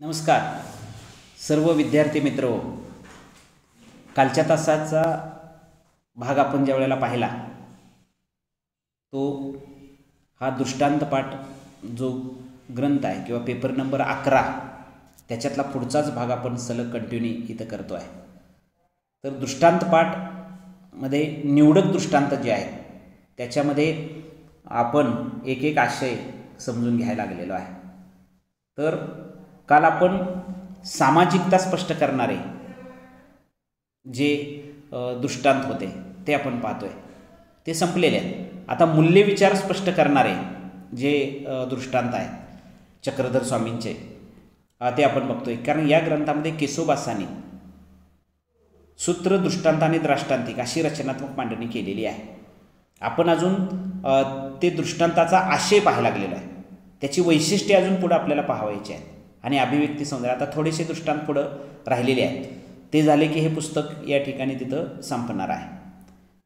नमस्कार सर्व विद्यार्थी मित्र, कालच्या तासाचा भाग आपण ज्या वेळेला पाहिला तो हा दृष्टांत पाठ जो ग्रंथ आहे किंवा पेपर नंबर 11 त्याच्यातला पुढचाच भाग आपण सलग कंटिन्यू इथं करतो आहे। तर दृष्टांत पाठ मध्ये निवडक दृष्टांत जे आहे त्याच्यामध्ये आपण एक एक आशय समजून घ्यायला लागलेलो आहे। तर काल आपण सामाजिकता स्पष्ट करणारे जे दृष्टांत होते ते आपण पाहतोय, ते संपलेले आहेत। आता मूल्य विचार स्पष्ट करणारे जे दृष्टांत आहेत चक्रधर स्वामींचे ते आपण बघतोय, कारण या ग्रंथामध्ये केशोबासांनी सूत्र दृष्टांत आणि द्राष्टांतिक अशी रचनात्मक मांडणी केलेली आहे। आपण अजून ते दृष्टांताचा आशय पाहायला लागलेला आहे, त्याची वैशिष्ट्ये अजून पुढे आपल्याला पाहावायची आहेत आणि अभिव्यक्ती सौंदर्य आता थोडेसे दृष्टांत पुढं राहिलेले आहेत। ते झाले की हे पुस्तक या ठिकाणी तिथं संपणार आहे।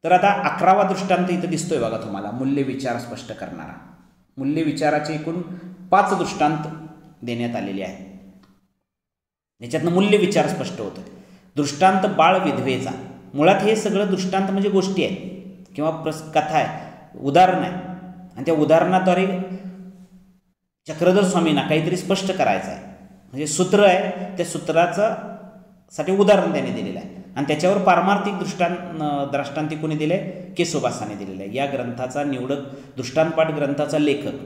तर आता 11वा दृष्टांत इथं दिसतोय बघा तुम्हाला, मूल्य विचार स्पष्ट करणारा। मूल्य विचाराचे एकूण 5 दृष्टांत देण्यात आलेले आहेत, याच्यातनं मूल्य विचार स्पष्ट होतोय। दृष्टांत बाळ विधवेचा, मुळात हे सगळं दृष्टांत म्हणजे गोष्टी आहेत किंवा कथा आहे, उदाहरण आहे, आणि त्या उदाहरणाद्वारे चक्रधर स्वामींना काहीतरी स्पष्ट करायचं आहे, म्हणजे सूत्र आहे, त्या सूत्राचं साठी उदाहरण त्यांनी दिलेलं आहे आणि त्याच्यावर पारमार्थिक द्राष्टांतिक कोणी दिले, केशोबासाने दिलेलं आहे। या ग्रंथाचा निवडक दृष्टांतपाठ ग्रंथाचा लेखक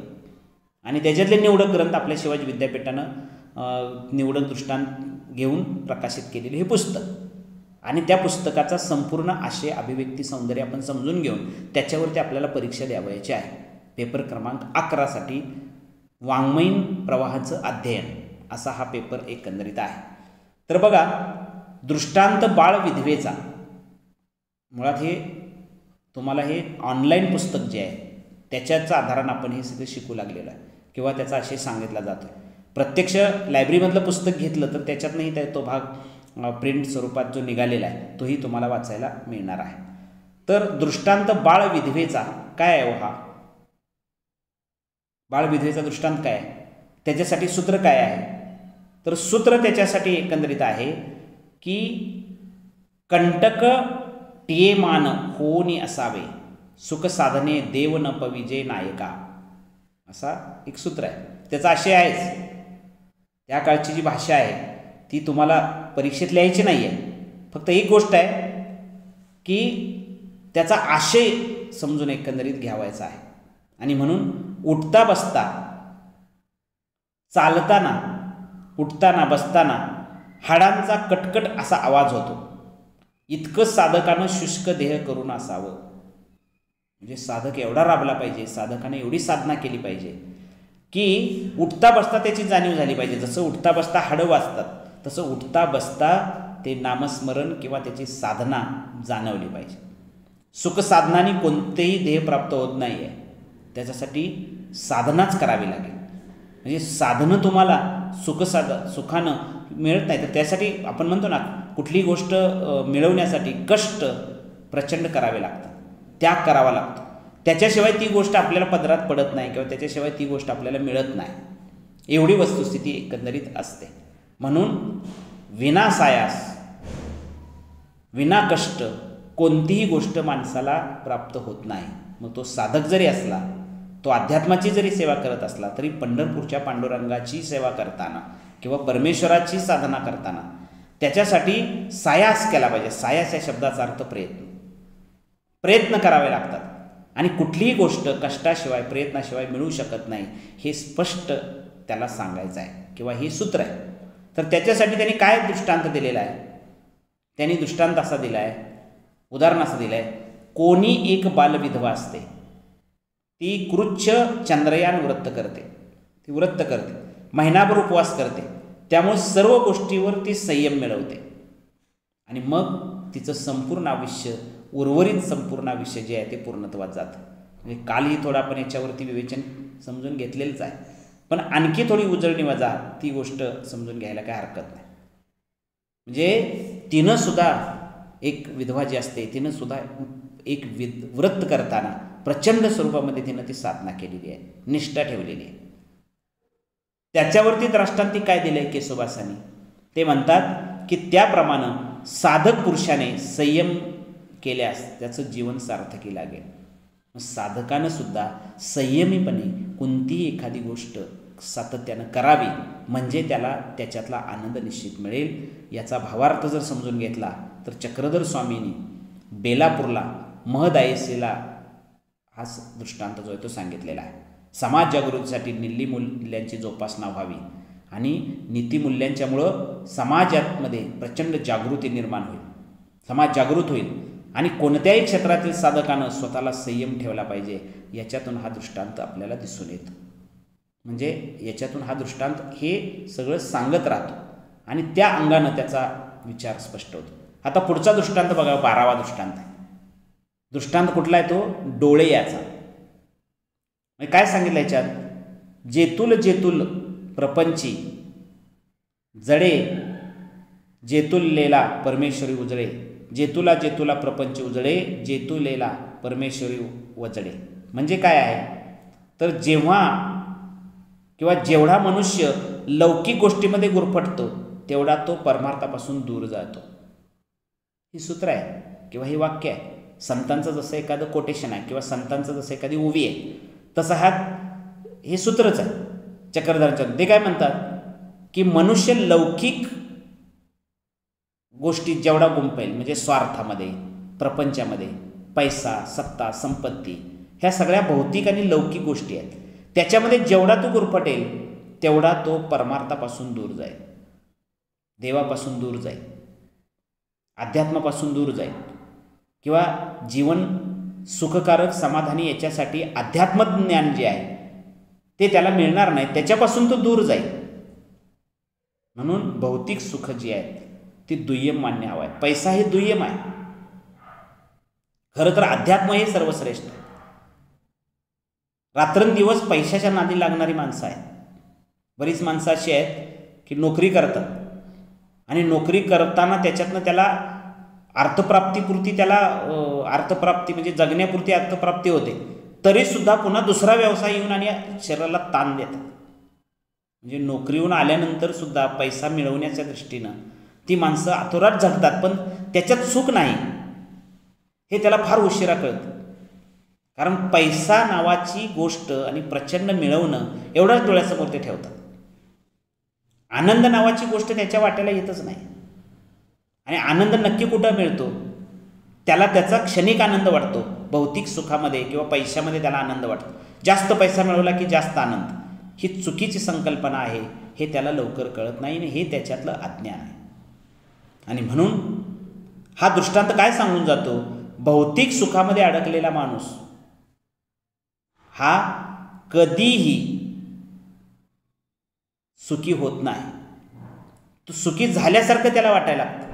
आणि त्याच्यातले निवडक ग्रंथ आपल्या शिवाजी विद्यापीठानं निवडक दृष्टांत घेऊन प्रकाशित केलेले हे पुस्तक, आणि त्या पुस्तकाचा संपूर्ण आशय अभिव्यक्ती सौंदर्य आपण समजून घेऊन त्याच्यावरती आपल्याला परीक्षा द्यावयाची आहे। पेपर क्रमांक 11 साठी वाङ्मयीन प्रवाहाचं अध्ययन असा हा पेपर एकंदरीत आहे। तर बघा, दृष्टांत बाळ विधवेचा, मुळात हे तुम्हाला हे ऑनलाईन पुस्तक जे आहे त्याच्याच आधारानं आपण हे सगळं शिकू लागलेलं आहे किंवा त्याचा आशय सांगितला जातो। प्रत्यक्ष लायब्ररीमधलं पुस्तक घेतलं तर त्याच्यातनंही तो भाग प्रिंट स्वरूपात जो निघालेला आहे तोही तुम्हाला वाचायला मिळणार आहे। तर दृष्टांत बाळ विधवेचा काय आहे हा बाळ विधवेचा दृष्टांत काय आहे, त्याच्यासाठी सूत्र काय आहे? तर सूत्र त्याच्यासाठी एकंदरीत आहे की कंटक टियेमान होनी असावे, सुख साधने देव न पविजे नायका, असा एक सूत्र आहे। त्याचा आशय आहेच, त्या काळची जी भाषा आहे ती तुम्हाला परीक्षेत लिहायची नाही आहे, फक्त एक गोष्ट आहे की त्याचा आशय समजून एकंदरीत घ्यावायचा आहे। आणि म्हणून उठता बसता, चालताना, उठताना बसताना हाडांचा कटकट असा आवाज होतो, इतकं साधकानं शुष्क देह करून असावं। म्हणजे साधक एवढा राबला पाहिजे, साधकाने एवढी साधना केली पाहिजे की उठता बसता त्याची जाणीव झाली पाहिजे। जसं उठता बसता हाडं वाजतात तसं उठता बसता ते नामस्मरण किंवा त्याची साधना जाणवली पाहिजे। सुख साधनाने कोणतेही ध्येय प्राप्त होत नाही आहे, त्याच्यासाठी साधनाच करावी लागेल। म्हणजे साधनं तुम्हाला सुखानं मिळत नाही, तर त्यासाठी आपण म्हणतो ना, कुठलीही गोष्ट मिळवण्यासाठी कष्ट प्रचंड करावे लागतात, त्याग करावा लागतो, त्याच्याशिवाय ती गोष्ट आपल्याला पदरात पडत नाही किंवा त्याच्याशिवाय ती गोष्ट आपल्याला मिळत नाही, एवढी वस्तुस्थिती एकंदरीत असते। म्हणून विना सायास, विना कष्ट कोणतीही गोष्ट माणसाला प्राप्त होत नाही। मग तो साधक जरी असला, तो अध्यात्माची जरी सेवा करत असला तरी पंढरपूरच्या पांडुरंगाची सेवा करताना किंवा परमेश्वराची साधना करताना त्याच्यासाठी सायास केला पाहिजे। सायास या शब्दाचा अर्थ प्रयत्न करावे लागतात, आणि कुठलीही गोष्ट कष्टाशिवाय प्रयत्नाशिवाय मिळू शकत नाही हे स्पष्ट त्याला सांगायचं आहे किंवा हे सूत्र आहे। तर त्याच्यासाठी त्यांनी काय दृष्टांत दिलेला आहे, त्यांनी दृष्टांत असा दिला आहे, उदाहरण असं दिलं आहे, कोणी एक बालविधवा असते, ती कृच्छ चंद्रयान व्रत करते, महिनाभर उपवास करते, त्यामुळे सर्व गोष्टीवर ती संयम मिळवते, आणि मग तिचं संपूर्ण आयुष्य, उर्वरित संपूर्ण आयुष्य जे आहे ते पूर्णत्वात जातं। म्हणजे कालही थोडं आपण याच्यावरती विवेचन समजून घेतलेलंच आहे, पण आणखी थोडी उजळणी वजा ती गोष्ट समजून घ्यायला काय हरकत नाही। म्हणजे तिनं सुद्धा, एक विधवा जी असते तिनं सुद्धा एक व्रत करताना प्रचंड स्वरूपामध्ये तिनं ती साधना केलेली आहे, निष्ठा ठेवलेली आहे। त्याच्यावरती द्राष्टांतिक काय दिलंय केशवदासांनी? ते म्हणतात की त्याप्रमाणे साधक पुरुषाने संयम केल्यास त्याचं जीवन सार्थकी लागेल. साधकानं सुद्धा संयमीपणे कोणतीही एखादी गोष्ट सातत्यानं करावी, म्हणजे त्याला त्याच्यातला आनंद निश्चित मिळेल. याचा भावार्थ जर समजून घेतला तर चक्रधर स्वामींनी बेलापूरला महदायसेला हा दृष्टांत जो आहे तो सांगितलेला आहे. समाज जागृतीसाठी नीती मूल्यांची जोपासना व्हावी आणि नीतिमूल्यांच्यामुळं समाजामध्ये प्रचंड जागृती निर्माण होईल, समाज जागृत होईल आणि कोणत्याही क्षेत्रातील साधकानं स्वतःला संयम ठेवला पाहिजे. याच्यातून हा दृष्टांत आपल्याला दिसून येतो. म्हणजे याच्यातून हा दृष्टांत हे सगळं सांगत राहतो आणि त्या अंगानं त्याचा विचार स्पष्ट होतो. आता पुढचा दृष्टांत बघा, 12वा दृष्टांत आहे. दृष्टांत कुठला आहे तो? डोळे याचा. काय सांगितलं याच्यात? जेतुल जेतुल प्रपंची जडे जेतुलेला परमेश्वरी उजळे. जेतुला जेतुला प्रपंच उजळे, जेतुलेला परमेश्वरी वजळे. म्हणजे काय आहे तर जेवढा मनुष्य लौकिक गोष्टीमध्ये गुरफटतो तेवढा तो परमार्थापासून दूर जातो. ही सूत्र आहे किंवा हे वाक्य आहे. संतांचं जसं एखादं कोटेशन आहे किंवा संतांचं जसं एखादी उवी आहे तसं हे सूत्रच आहे चक्रधरांच्या. ते काय म्हणतात की मनुष्य लौकिक गोष्टी जेवढा गुंपेल, म्हणजे स्वार्थामध्ये, प्रपंचामध्ये, पैसा, सत्ता, संपत्ती, ह्या सगळ्या भौतिक आणि लौकिक गोष्टी आहेत, त्याच्यामध्ये जेवढा तो गुरफटेल तेवढा तो परमार्थापासून दूर जाईल, देवापासून दूर जाईल, अध्यात्मापासून दूर जाईल किंवा जीवन सुखकारक समाधानी याच्यासाठी अध्यात्मज्ञान जे आहे ते त्याला मिळणार नाही, त्याच्यापासून तो दूर जाईल. म्हणून भौतिक सुख जी आहेत ती दुय्यम मान्य हवं आहे. पैसा हे दुय्यम आहे. खरं तर अध्यात्म हे सर्वश्रेष्ठ. रात्रंदिवस पैशाच्या नादी लागणारी माणसं आहेत. बरीच माणसं अशी आहेत की नोकरी करतात आणि नोकरी करताना त्याच्यातनं त्याला अर्थप्राप्तीपुरती अर्थप्राप्ती म्हणजे जगण्यापुरती अर्थप्राप्ती होते, तरीसुद्धा पुन्हा दुसरा व्यवसाय येऊन आणि शरीराला ताण देतात. म्हणजे नोकरीहून आल्यानंतर सुद्धा पैसा मिळवण्याच्या दृष्टीनं ती माणसं अतोरात झटतात, पण त्याच्यात सुख नाही हे त्याला फार उशिरा कळतं. कारण पैसा नावाची गोष्ट आणि प्रचंड मिळवणं एवढ्याच डोळ्यासमोर ते ठेवतात. आनंद नावाची गोष्ट त्याच्या वाट्याला येतच नाही. आणि आनंद नक्की कुठं मिळतो? त्याला त्याचा क्षणिक आनंद वाटतो. भौतिक सुखामध्ये किंवा पैशामध्ये त्याला आनंद वाटतो. जास्त पैसा मिळवला की जास्त आनंद, ही चुकीची संकल्पना आहे. हे त्याला लवकर कळत नाही आणि हे त्याच्यातलं अज्ञान आहे. आणि म्हणून हा दृष्टांत काय सांगून जातो? भौतिक सुखामध्ये अडकलेला माणूस हा कधीही सुखी होत नाही. तो सुखी झाल्यासारखं त्याला वाटायला लागतं.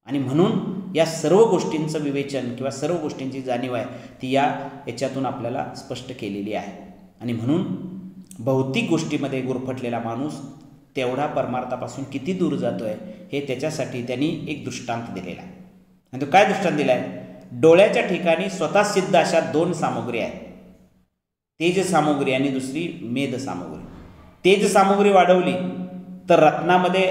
आणि म्हणून या सर्व गोष्टींचं विवेचन किंवा सर्व गोष्टींची जाणीव आहे ती याच्यातून आपल्याला स्पष्ट केलेली आहे. आणि म्हणून भौतिक गोष्टीमध्ये गुरफटलेला माणूस तेवढा परमार्थापासून किती दूर जातोय हे त्याच्यासाठी त्यांनी एक दृष्टांत दिलेला आहे. आणि तो काय दृष्टांत दिला आहे? डोळ्याच्या ठिकाणी स्वतः सिद्ध अशा 2 सामुग्री आहेत, तेज सामुग्री आणि दुसरी मेद सामुग्री. तेज सामुग्री वाढवली तर रत्नामध्ये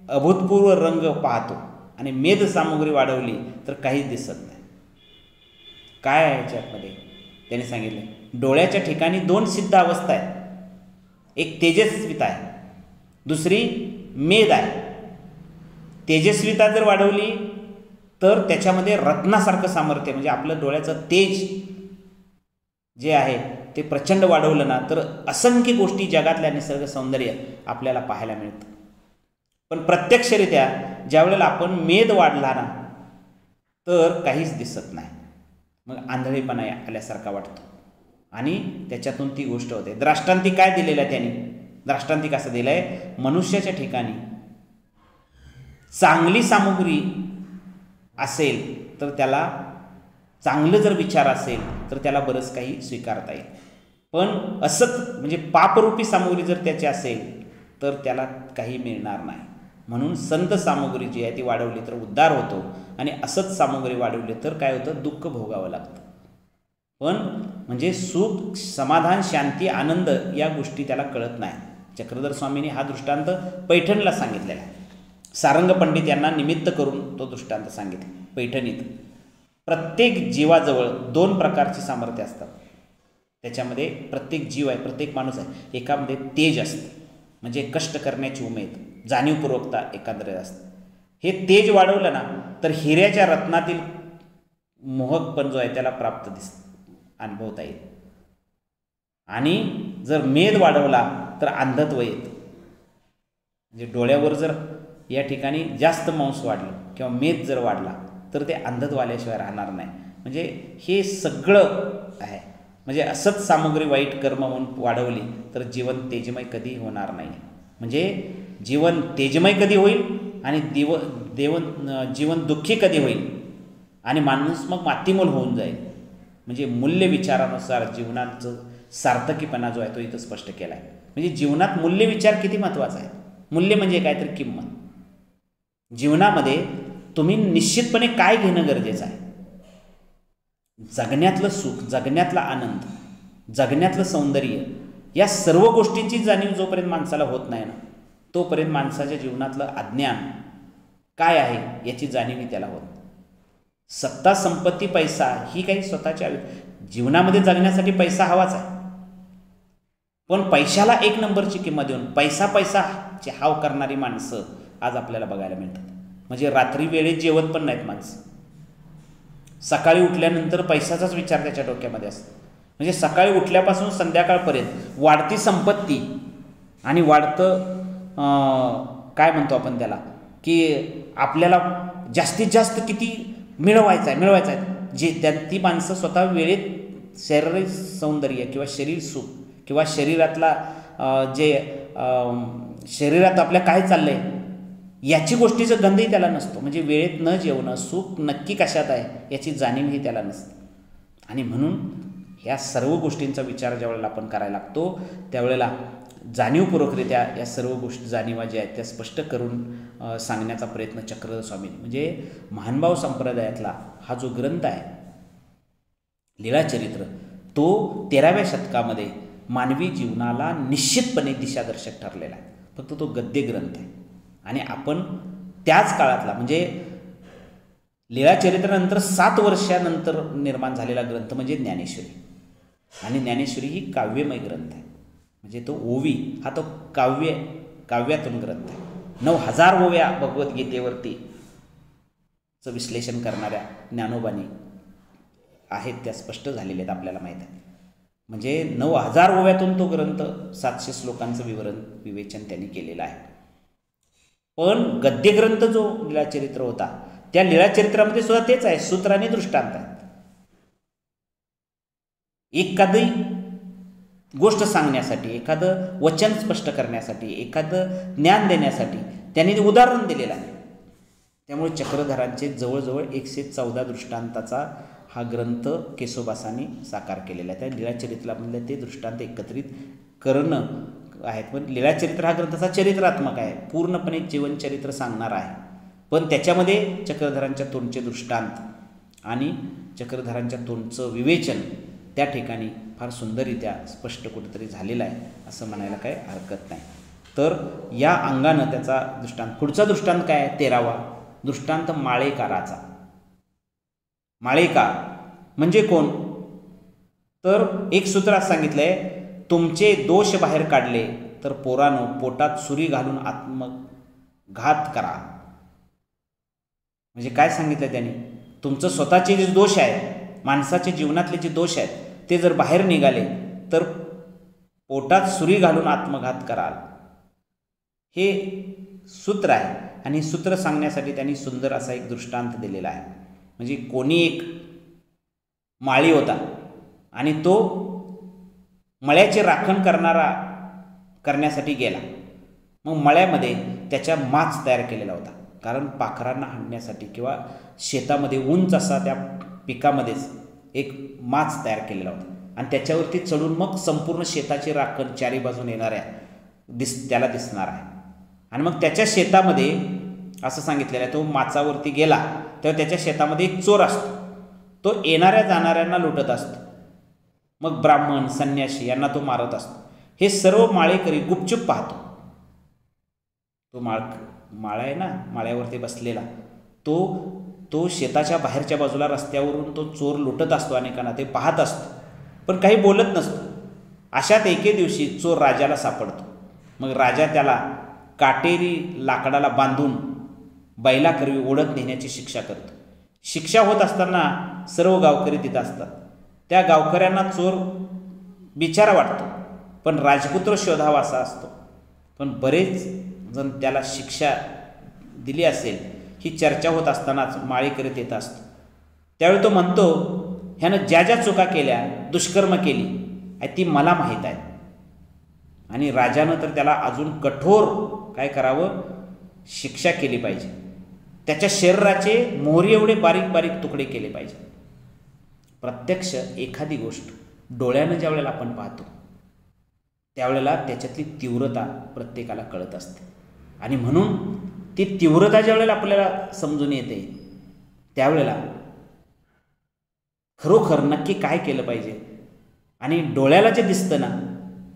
अभूतपूर्व रंग पाहतो आणि मेद सामुग्री वाढवली तर काहीच दिसत नाही. काय आहे याच्यामध्ये? त्याने सांगितले डोळ्याच्या ठिकाणी 2 सिद्ध अवस्था आहेत. एक तेजस्विता आहे, दुसरी मेद आहे. तेजस्विता जर वाढवली तर त्याच्यामध्ये रत्नासारखं सामर्थ्य, म्हणजे आपलं डोळ्याचं तेज जे आहे ते प्रचंड वाढवलं ना तर असंख्य गोष्टी जगातल्या निसर्ग सौंदर्य आपल्याला पाहायला मिळतं. पण प्रत्यक्षरित्या ज्यावेळेला आपण मेद वाढला ना तर काहीच दिसत नाही. मग आंधळेपणा आल्यासारखा वाटतो आणि त्याच्यातून ती गोष्ट होते. द्राष्टांतिक काय दिलेलं आहे त्यांनी? द्राष्टांतिक असं दिलं आहे, मनुष्याच्या ठिकाणी चांगली सामुग्री असेल तर त्याला चांगलं जर विचार असेल तर त्याला बरंच काही स्वीकारता येईल. पण असत म्हणजे पापरूपी सामुग्री जर त्याची असेल तर त्याला काही मिळणार नाही. म्हणून संत सामुग्री जी आहे ती वाढवली तर उद्धार होतो आणि असत सामुग्री वाढवली तर काय होतं? दुःख भोगावं लागतं. पण म्हणजे सुख, समाधान, शांती, आनंद या गोष्टी त्याला कळत नाही. चक्रधर स्वामींनी हा दृष्टांत पैठणला सांगितलेला आहे. सारंग पंडित यांना निमित्त करून तो दृष्टांत सांगितला. पैठणीत प्रत्येक जीवाजवळ 2 प्रकारची सामर्थ्य असतात. त्याच्यामध्ये प्रत्येक जीव आहे, प्रत्येक माणूस आहे. एकामध्ये तेज असतं, म्हणजे कष्ट करण्याची उमेद, जाणीवपूर्वकता, एकाग्रता असतं. हे तेज वाढवलं ना तर हिऱ्याच्या रत्नातील मोहकपण जो आहे त्याला प्राप्त अनुभवता येईल. आणि जर मेद वाढवला तर अंधत्व येतं. म्हणजे डोळ्यावर जर या ठिकाणी जास्त मांस वाढलं किंवा मेद जर वाढला तर ते अंधत्व आल्याशिवाय राहणार नाही. म्हणजे हे सगळं आहे. म्हणजे असंच सामग्री वाईट कर्म म्हणून वाढवली तर जीवन तेजमय कधी होणार नाही. म्हणजे जीवन तेजमय कधी होईल आणि जीवन दुःखी कधी होईल आणि माणूस मग मातीमोल होऊन जाईल. म्हणजे मूल्य विचारानुसार जीवनाचं सार्थकीपणा जो आहे तो इथं स्पष्ट केला आहे. म्हणजे जीवनात मूल्य विचार किती महत्त्वाचा आहे. मूल्य म्हणजे काय तर किंमत. जीवनामध्ये तुम्ही निश्चितपणे काय घेणं गरजेचं आहे. जगण्यातलं सुख, जगण्यातला आनंद, जगण्यातलं सौंदर्य या सर्व गोष्टींची जाणीव जोपर्यंत माणसाला होत नाही ना तोपर्यंत माणसाच्या जीवनातलं अज्ञान काय आहे याची जाणीवही त्याला होत. सत्ता, संपत्ती, पैसा ही काही स्वतःच्या जीवनामध्ये जगण्यासाठी पैसा हवाच आहे. पण पैशाला 1 नंबरची किंमत देऊन पैसाची हाव करणारी माणसं आज आपल्याला बघायला मिळतात. म्हणजे रात्री वेळेत जेवत पण नाहीत माणसं. सकाळी उठल्यानंतर पैशाचाच विचार त्याच्या डोक्यामध्ये असतो. म्हणजे सकाळी उठल्यापासून संध्याकाळपर्यंत वाढती संपत्ती आणि वाढतं काय म्हणतो आपण त्याला की आपल्याला जास्तीत जास्त किती मिळवायचं आहे जे ती माणसं स्वतः वेळेत शारीरिक सौंदर्य किंवा शरीर सुख किंवा शरीरातला शरीरात आपल्या काय चाललं आहे याची गोष्टीचं गंधही त्याला नसतो. म्हणजे वेळेत न जेवणं, सुख नक्की कशात आहे याची जाणीवही त्याला नसते. आणि म्हणून ह्या सर्व गोष्टींचा विचार ज्यावेळेला आपण करायला लागतो त्यावेळेला जाणीवपूर्वकरित्या या सर्व गोष्टी जाणीवा ज्या आहेत त्या स्पष्ट करून सांगण्याचा प्रयत्न चक्रधर स्वामींनी म्हणजे महानुभाव संप्रदायातला हा जो ग्रंथ आहे लीळाचरित्र तो 13व्या शतकामध्ये मानवी जीवनाला निश्चितपणे दिशादर्शक ठरलेला आहे. फक्त तो गद्य ग्रंथ आहे. आणि आपण त्याच काळातला म्हणजे लीळाचरित्रानंतर 7 वर्षानंतर निर्माण झालेला ग्रंथ म्हणजे ज्ञानेश्वरी. आणि ज्ञानेश्वरी ही काव्यमय ग्रंथ आहे. म्हणजे तो ओवी हा तो काव्यातून ग्रंथ आहे. 9000 ओव्या भगवद्गीतेवरती विश्लेषण करणाऱ्या ज्ञानोबानी आहेत त्या स्पष्ट झालेल्या आहेत आपल्याला माहीत आहे. म्हणजे 9000 ओव्यातून तो ग्रंथ 700 श्लोकांचं विवेचन त्यांनी केलेलं आहे. पण गद्यग्रंथ जो लीळाचरित्र होता त्या लीळाचरित्रामध्ये सुद्धा तेच आहे. सूत्र आणि दृष्टांत आहेत. एखादी गोष्ट सांगण्यासाठी, एखादं वचन स्पष्ट करण्यासाठी, एखादं ज्ञान देण्यासाठी त्यांनी ते उदाहरण दिलेलं आहे. त्यामुळे चक्रधरांचे जवळजवळ 114 दृष्टांताचा हा ग्रंथ केशवदासांनी साकार केलेला आहे. त्या लीळाचरित्रामधले ते दृष्टांत एकत्रित करणं आहेत. पण लीळाचरित्र हा ग्रंथाचा चरित्रात्मक आहे, पूर्णपणे जीवनचरित्र सांगणार आहे. पण त्याच्यामध्ये चक्रधरांच्या तोंडचे दृष्टांत आणि चक्रधरांच्या तोंडचं विवेचन त्या ठिकाणी फार सुंदररित्या स्पष्ट कुठेतरी झालेलं आहे असं म्हणायला काही हरकत नाही. तर या अंगानं त्याचा दृष्टांत पुढचा दृष्टांत काय आहे 13वा दृष्टांत माळेकाराचा. माळेकार म्हणजे कोण तर एक सूत्रात सांगितलंय तुमचे दोष बाहेर काढले तर पोरानो पोटात सुरी घालून आत्मघात करा. म्हणजे काय सांगितलं त्यांनी तुमचं स्वतःचे जे दोष आहेत माणसाच्या जीवनातले जे दोष आहेत ते जर बाहेर निघाले तर पोटात सुरी घालून आत्मघात कराल. हे सूत्र आहे आणि सूत्र सांगण्यासाठी त्यांनी सुंदर असा एक दृष्टांत दिलेला आहे. म्हणजे कोणी एक माळी होता आणि तो मळ्याचे राखण करण्यासाठी गेला. मग मळ्यामध्ये त्याच्या माच तयार केलेला होता कारण पाखरांना हाणण्यासाठी किंवा शेतामध्ये उंच असा त्या पिकामध्येच एक माच तयार केलेला होता आणि त्याच्यावरती चढून मग संपूर्ण शेताची राखण चारी बाजून येणाऱ्या त्याला दिसणार आहे. आणि मग त्याच्या शेतामध्ये असं सांगितलेलं आहे तो माचावरती गेला तेव्हा त्याच्या शेतामध्ये एक चोर असतो. तो येणाऱ्या जाणाऱ्यांना लुटत असतो मग ब्राह्मण संन्यासी यांना तो मारत असतो. हे सर्व माळेकरी गुपचूप पाहतो. तो माळा आहे ना, माळ्यावरती बसलेला तो शेताच्या बाहेरच्या बाजूला रस्त्यावरून तो चोर लुटत असतो अनेकांना, ते पाहत असतो पण काही बोलत नसतो. अशात एके दिवशी चोर राजाला सापडतो. मग राजा त्याला काटेरी लाकडाला बांधून बैलाकरवी ओढत नेण्याची शिक्षा करतो. शिक्षा होत असताना सर्व गावकरी तिथं असतात. त्या गावकऱ्यांना चोर बिचारा वाटतो पण राजपुत्र शोधावा असा असतो. पण बरेच जण त्याला शिक्षा दिली असेल ही चर्चा होत असतानाच माळेकरीत येत असतो. त्यावेळी तो म्हणतो, ह्यानं ज्या ज्या चुका केल्या, दुष्कर्म केली ती मला माहीत आहे. आणि राजानं तर त्याला अजून कठोर काय करावं, शिक्षा केली पाहिजे. त्याच्या शरीराचे मोहरी एवढे बारीक बारीक तुकडे केले पाहिजे. प्रत्यक्ष एखादी गोष्ट डोळ्यानं ज्या वेळेला आपण पाहतो त्यावेळेला त्याच्यातली तीव्रता प्रत्येकाला कळत असते. आणि म्हणून ती तीव्रता ज्या वेळेला आपल्याला समजून येते त्यावेळेला खरोखर नक्की काय केलं पाहिजे आणि डोळ्याला जे दिसतं ना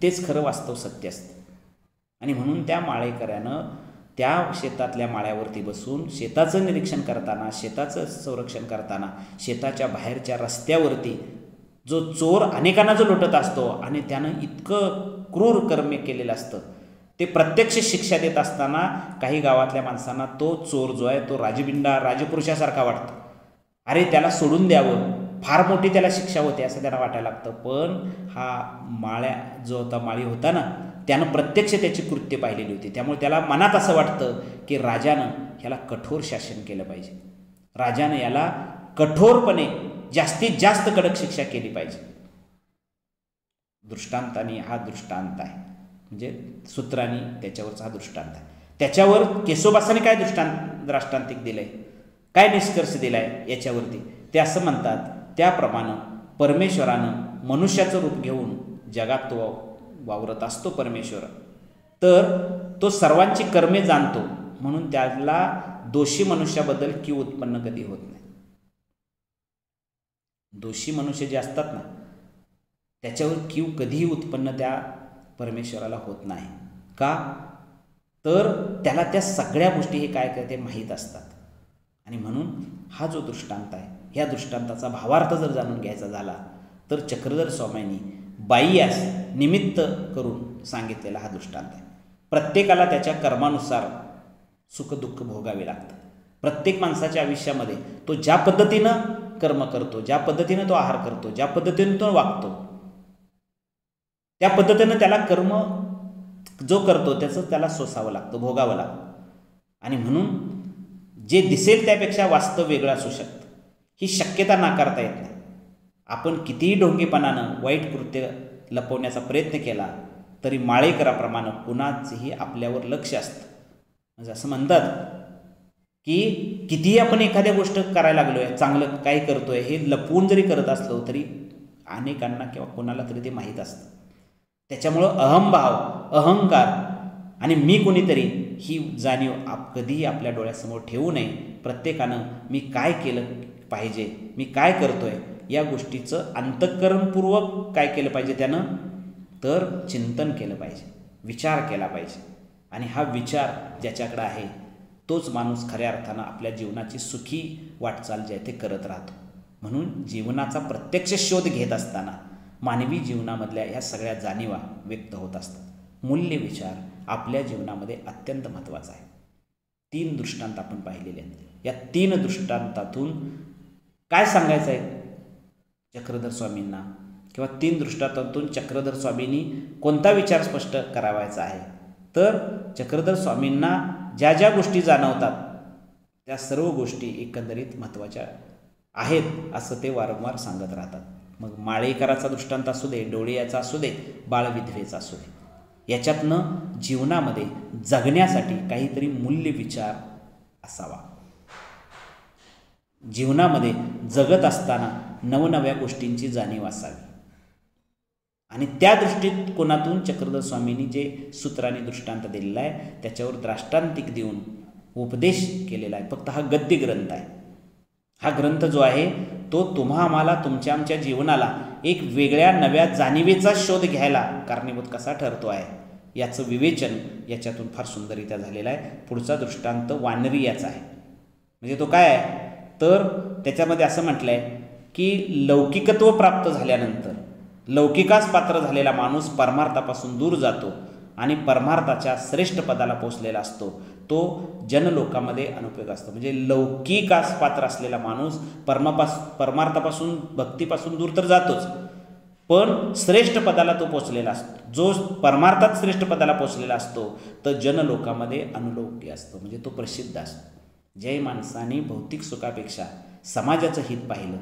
तेच खरं वास्तव सत्य असतं. आणि म्हणून त्या माळेकऱ्यानं त्या शेतातल्या माळ्यावरती बसून शेताचं निरीक्षण करताना, शेताचं संरक्षण करताना, शेताच्या बाहेरच्या रस्त्यावरती जो चोर अनेकांना जो लुटत असतो आणि त्यानं इतकं क्रूर कर्म केलेलं असतं ते प्रत्यक्ष शिक्षा देत असताना काही गावातल्या माणसांना तो चोर जो आहे तो राजबिंडा राजपुरुषासारखा वाटतो. अरे त्याला सोडून द्यावं, फार मोठी त्याला शिक्षा होते असं त्यांना वाटायला लागतं. पण हा जो होता माळी होता ना त्यानं प्रत्यक्ष त्याची कृत्य पाहिलेली होती. त्यामुळे त्याला मनात असं वाटतं की राजानं ह्याला कठोर शासन केलं पाहिजे, राजानं याला कठोरपणे जास्तीत जास्त कडक शिक्षा केली पाहिजे. दृष्टांताने हा दृष्टांत आहे, म्हणजे सूत्रांनी त्याच्यावरचा हा दृष्टांत आहे. त्याच्यावर केशोबासाने काय दृष्टांतिक दिलंय, काय निष्कर्ष दिलाय याच्यावरती ते असं म्हणतात, त्याप्रमाणे परमेश्वरानं मनुष्याचं रूप घेऊन जगात तो वावरत असतो परमेश्वर, तर तो सर्वांची कर्मे जाणतो म्हणून त्याला दोषी मनुष्याबद्दल कीव उत्पन्न कधी होत नाही. दोषी मनुष्य जे असतात ना त्याच्यावर कीव कधीही उत्पन्न त्या परमेश्वराला होत नाही. का तर त्याला त्या सगळ्या गोष्टी हे काय करते माहीत असतात. आणि म्हणून हा जो दृष्टांत आहे ह्या दृष्टांताचा भावार्थ जर जाणून घ्यायचा झाला तर चक्रधर स्वामींनी बाह्यास निमित्त करून सांगितलेला हा दृष्टांत आहे. प्रत्येकाला त्याच्या कर्मानुसार सुखदुःख भोगावे लागतात. प्रत्येक माणसाच्या आयुष्यामध्ये तो ज्या पद्धतीनं कर्म करतो, ज्या पद्धतीनं तो आहार करतो, ज्या पद्धतीनं तो वागतो त्या पद्धतीनं त्याला कर्म जो करतो त्याचं त्याला सोसावं लागतं, भोगावं लागतं. आणि म्हणून जे दिसेल त्यापेक्षा वास्तव वेगळं असू शकतं, ही शक्यता नाकारता येत नाही. आपण कितीही ढोंगीपणानं वाईट कृत्य लपवण्याचा प्रयत्न केला तरी माळेकराप्रमाणे कुणाचंही आपल्यावर लक्ष असतं. म्हणजे असं म्हणतात की कितीही आपण एखाद्या गोष्ट करायला लागलो आहे, चांगलं काय करतो आहे हे लपवून जरी करत असलो तरी अनेकांना किंवा कोणाला तरी ते माहीत असतं. त्याच्यामुळं अहंभाव, अहंकार आणि मी कोणीतरी ही जाणीव कधीही आपल्या डोळ्यासमोर ठेवू नये. प्रत्येकानं मी काय केलं पाहिजे, मी काय करतो आहे या गोष्टीचं अंतःकरणपूर्वक काय केलं पाहिजे, त्यानं तर चिंतन केलं पाहिजे, विचार केला पाहिजे. आणि हा विचार ज्याच्याकडे आहे तोच माणूस खऱ्या अर्थानं आपल्या जीवनाची सुखी वाटचाल जे आहे ते करत राहतो. म्हणून जीवनाचा प्रत्यक्ष शोध घेत असताना मानवी जीवनामधल्या ह्या सगळ्या जाणीवा व्यक्त होत असतात. मूल्य विचार आपल्या जीवनामध्ये अत्यंत महत्त्वाचा आहे. 3 दृष्टांत आपण पाहिलेले आहेत. या 3 दृष्टांतातून काय सांगायचं आहे चक्रधर स्वामींना, किंवा 3 दृष्टांतातून चक्रधर स्वामींनी कोणता विचार स्पष्ट करावायचा आहे, तर चक्रधर स्वामींना ज्या ज्या गोष्टी जाणवतात त्या सर्व गोष्टी एकंदरीत महत्त्वाच्या आहेत असं ते वारंवार सांगत राहतात. मग माळेकराचा दृष्टांत असू दे, डोळियाचा असू दे, बाळविधवेचा असू दे, याच्यातनं जीवनामध्ये जगण्यासाठी काहीतरी मूल्य विचार असावा. जीवनामध्ये जगत असताना नवनव्या गोष्टींची जाणीव असावी. आणि त्या दृष्टिकोनातून चक्रधर स्वामींनी जे सूत्रांनी दृष्टांत दिलेला आहे त्याच्यावर दृष्टांतिक देऊन उपदेश केलेला आहे. फक्त हा गद्य ग्रंथ आहे. हा ग्रंथ जो आहे तो तुम्हा आम्हाला तुमच्या आमच्या जीवनाला एक वेगळ्या नव्या जाणीवेचा शोध घ्यायला कारणीभूत कसा ठरतो आहे याचं विवेचन याच्यातून फार सुंदररित्या झालेलं आहे. पुढचा दृष्टांत वानरी याचा आहे. म्हणजे तो काय आहे तर त्याच्यामध्ये असं म्हटलं आहे की लौकिकत्व प्राप्त झाल्यानंतर लौकिकास पात्र झालेला माणूस परमार्थापासून दूर जातो आणि परमार्थाच्या श्रेष्ठ पदाला पोचलेला असतो. तो जनलोकामध्ये अनुपयोग असतो. म्हणजे लौकिकास पात्र असलेला माणूस परमार्थापासून भक्तीपासून दूर तर जातोच, पण श्रेष्ठ पदाला तो पोचलेला असतो. जो परमार्थात श्रेष्ठ पदाला पोचलेला असतो तर जनलोकामध्ये अनुलौकिक असतो, म्हणजे तो प्रसिद्ध असतो. ज्याही माणसाने भौतिक सुखापेक्षा समाजाचं हित पाहिलं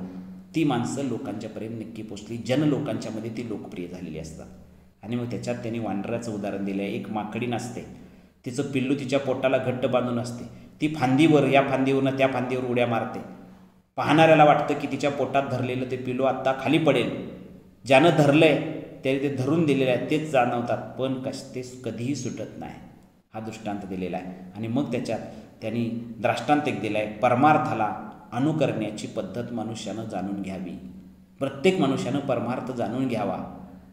ती माणसं लोकांच्यापर्यंत नक्की पोचली, जनलोकांच्यामध्ये ती लोकप्रिय झालेली असतात. आणि मग त्याच्यात त्यांनी वानराचं उदाहरण दिलं आहे. एक माकडी नसते, तिचं पिल्लू तिच्या पोटाला घट्ट बांधून असते. ती फांदीवर या फांदीवरनं त्या फांदीवर उड्या मारते. पाहणाऱ्याला वाटतं की तिच्या पोटात धरलेलं ते पिल्लू आत्ता खाली पडेल. ज्यानं धरलं आहे त्याने ते धरून दिलेलं आहे तेच जाणवतात, पण ते कधीही सुटत नाही. हा दृष्टांत दिलेला आहे. आणि मग त्याच्यात त्यांनी दृष्टांत एक दिला आहे, परमार्थाला अनुकरण्याची पद्धत मनुष्यानं जाणून घ्यावी. प्रत्येक मनुष्यानं परमार्थ जाणून घ्यावा.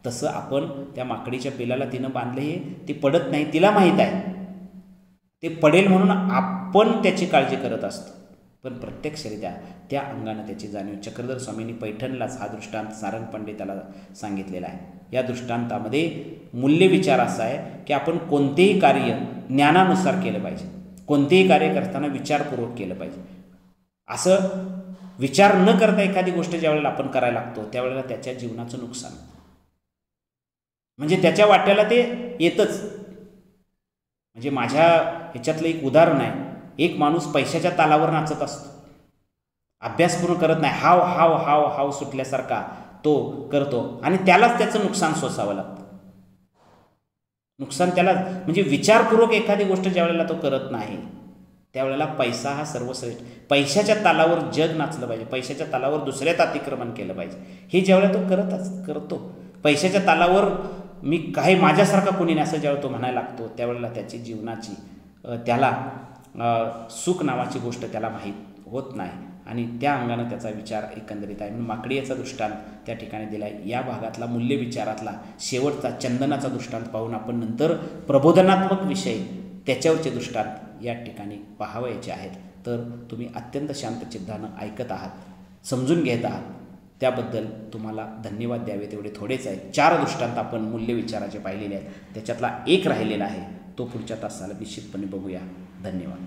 तसं आपण त्या माकडीच्या पिलाला तिनं बांधलं हे ते पडत नाही, तिला माहीत आहे ते पडेल म्हणून आपण त्याची काळजी करत असतो, पण प्रत्यक्षरित्या त्या अंगानं त्याची जाणीव. चक्रधर स्वामींनी पैठणलाच हा दृष्टांत सारंग पंडिताला सांगितलेला आहे. या दृष्टांतामध्ये मूल्यविचार असा आहे की आपण कोणतेही कार्य ज्ञानानुसार केलं पाहिजे. कोणतेही कार्य करताना विचारपूर्वक केलं पाहिजे. असं विचार न करता एखादी गोष्ट ज्या वेळेला आपण करायला लागतो त्यावेळेला त्याच्या जीवनाचं नुकसान, म्हणजे त्याच्या वाट्याला ते येतच. म्हणजे माझ्या ह्याच्यातलं एक उदाहरण आहे. एक माणूस पैशाच्या तालावर नाचत असतो, अभ्यास पूर्ण करत नाही, हाव हाव हाव हाव सुटल्यासारखा तो करतो आणि त्यालाच त्याचं नुकसान सोसावं लागतं. नुकसान त्याला, म्हणजे विचारपूर्वक एखादी गोष्ट ज्या वेळेला तो करत नाही त्यावेळेला पैसा हा सर्वश्रेष्ठ. पैशाच्या तालावर जग नाचलं पाहिजे, पैशाच्या तालावर दुसऱ्यात अतिक्रमण केलं पाहिजे. हे ज्यावेळेला तो करतो पैशाच्या तालावर मी काही माझ्यासारखा कोणी नाही असं ज्यावेळेला तो म्हणायला लागतो त्यावेळेला त्याची जीवनाची त्याला सुख नावाची गोष्ट त्याला माहीत होत नाही आणि त्या अंगानं त्याचा विचार एकंदरीत आहे. म्हणून माकडी याचा दृष्टांत त्या ठिकाणी दिला आहे. या भागातला मूल्यविचारातला शेवटचा चंदनाचा दृष्टांत पाहून आपण नंतर प्रबोधनात्मक विषय त्याच्यावरचे दृष्टांत या ठिकाणी पाहावयाचे आहेत. तर तुम्ही अत्यंत शांत चित्तानं ऐकत आहात, समजून घेत आहात, त्याबद्दल तुम्हाला धन्यवाद द्यावे तेवढे थोडेच आहेत. 4 दृष्टांत आपण मूल्यविचाराचे पाहिलेले आहेत, त्याच्यातला एक राहिलेला आहे तो पुढच्या तासाला निश्चितपणे बघूया. धन्यवाद.